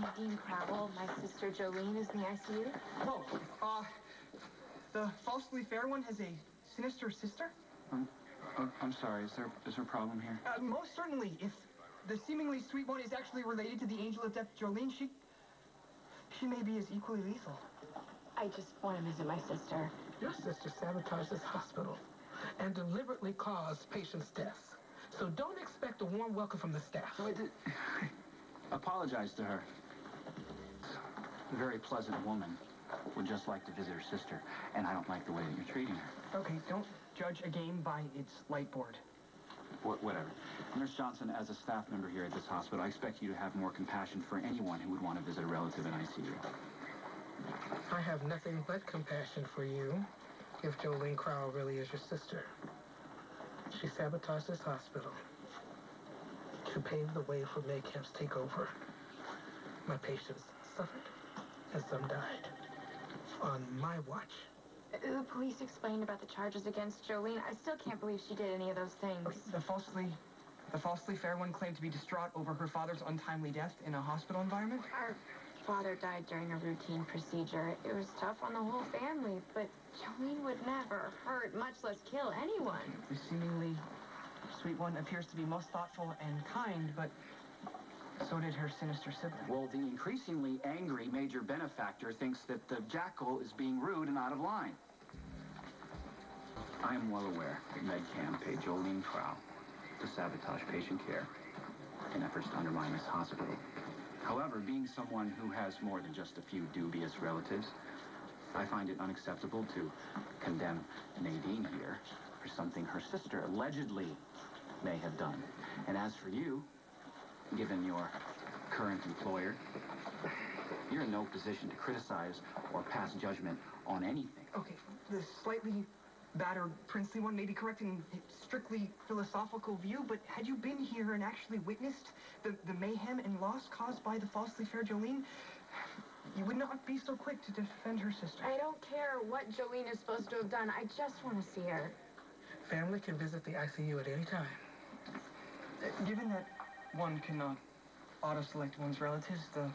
Nadine Crowell. My sister Jolene is in the ICU. Oh, the falsely fair one has a sinister sister? I'm sorry, is there a problem here? Most certainly. If the seemingly sweet one is actually related to the angel of death, Jolene, she may be as equally lethal. I just want to visit my sister. Your sister sabotaged this hospital and deliberately caused patients' deaths. So don't expect a warm welcome from the staff. No, I did. Apologize to her. A very pleasant woman. Would just like to visit her sister, and I don't like the way that you're treating her. Okay, don't judge a game by its light board. Whatever. Nurse Johnson, as a staff member here at this hospital, I expect you to have more compassion for anyone who would want to visit a relative in ICU. I have nothing but compassion for you if Jolene Crowell really is your sister. She sabotaged this hospital to pave the way for Maycamp's takeover. My patients suffered, and some died. On my watch. The police explained about the charges against Jolene. I still can't believe she did any of those things. The falsely fair one claimed to be distraught over her father's untimely death in a hospital environment. Our father died during a routine procedure. It was tough on the whole family, but Jolene would never hurt, much less kill anyone. The seemingly sweet one appears to be most thoughtful and kind, but so did her sinister sibling. Well, the increasingly angry major benefactor thinks that the jackal is being rude and out of line. I am well aware that MedCam paid Jolene Crowell to sabotage patient care in efforts to undermine this hospital. However, being someone who has more than just a few dubious relatives, I find it unacceptable to condemn Nadine here for something her sister allegedly may have done. And as for you, given your current employer, you're in no position to criticize or pass judgment on anything. Okay, the slightly battered princely one may be correct in strictly philosophical view, but had you been here and actually witnessed the mayhem and loss caused by the falsely fair Jolene, you would not be so quick to defend her sister. I don't care what Jolene is supposed to have done. I just want to see her. Family can visit the ICU at any time. Given that one cannot auto-select one's relatives, the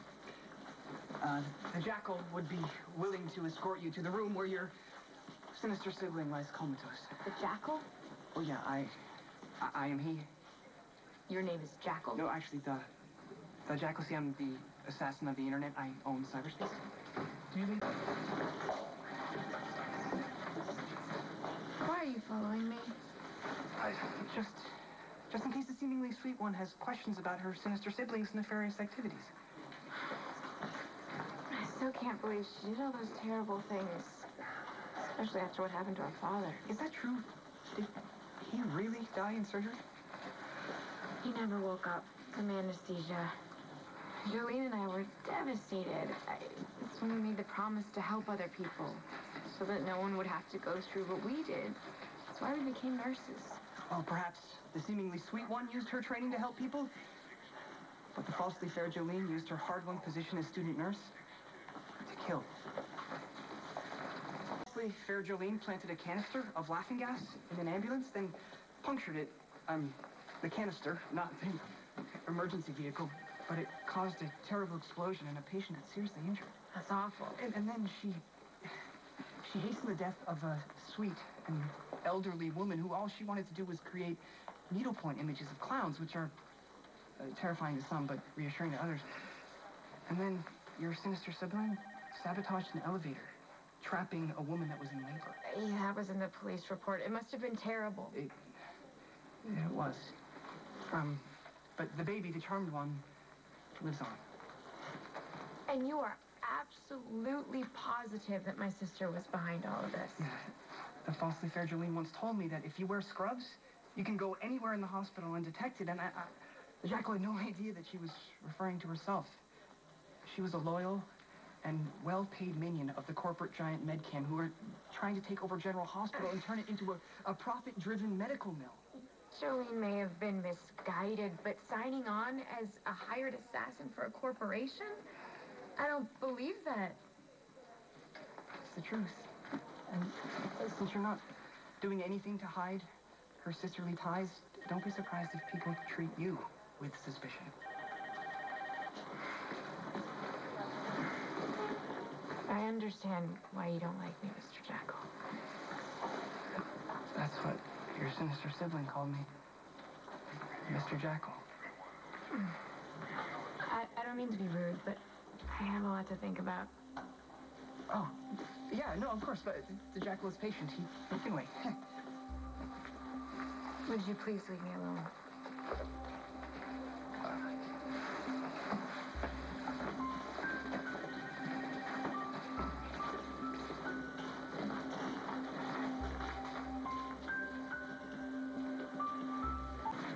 jackal would be willing to escort you to the room where your sinister sibling lies comatose. The jackal? Oh, yeah, I am he. Your name is Jackal? No, actually, the jackal, see, I'm the assassin of the internet. I own cyberspace. Do you think... Why are you following me? Just in case the seemingly sweet one has questions about her sinister siblings' nefarious activities. I still can't believe she did all those terrible things. Especially after what happened to her father. Is that true? Did he really die in surgery? He never woke up from anesthesia. Jolene and I were devastated. That's when we made the promise to help other people, so that no one would have to go through what we did. That's why we became nurses. Well, perhaps the seemingly sweet one used her training to help people, but the falsely fair Jolene used her hard-won position as student nurse to kill. The falsely fair Jolene planted a canister of laughing gas in an ambulance, then punctured it. The canister, not the emergency vehicle, but it caused a terrible explosion and a patient got seriously injured. That's awful. And then she hastened the death of a sweet and elderly woman who all she wanted to do was create needlepoint images of clowns, which are terrifying to some, but reassuring to others. And then your sinister sibling sabotaged an elevator, trapping a woman that was in labor. Yeah, that was in the police report. It must have been terrible. It was. But the baby, the charmed one, lives on. And you are absolutely positive that my sister was behind all of this. Yeah. The falsely fair Jolene once told me that if you wear scrubs, you can go anywhere in the hospital undetected, and the jackal had no idea that she was referring to herself. She was a loyal and well-paid minion of the corporate giant MedCam who were trying to take over General Hospital and turn it into a profit-driven medical mill. Jolene may have been misguided, but signing on as a hired assassin for a corporation? I don't believe that. It's the truth. And since you're not doing anything to hide her sisterly ties, don't be surprised if people treat you with suspicion. understand why you don't like me, Mr. Jackal. That's what your sinister sibling called me. Mr. Jackal. I don't mean to be rude, but I have a lot to think about. Oh, yeah, no, of course, but the Jackal is patient. He can wait. Would you please leave me alone?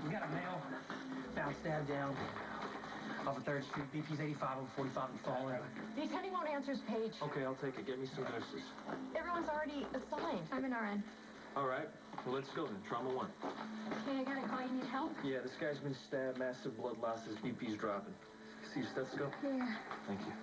We got a male found stabbed down off of 3rd Street. BP's 85 over 45 and falling. The attending won't answer his page. Okay, I'll take it. Get me some nurses. Everyone's already assigned. I'm an RN. All right. Well, let's go then. Trauma 1. Okay, I got a call. You need help? Yeah, this guy's been stabbed. Massive blood loss. His BP's dropping. See your stethoscope? Yeah. Thank you.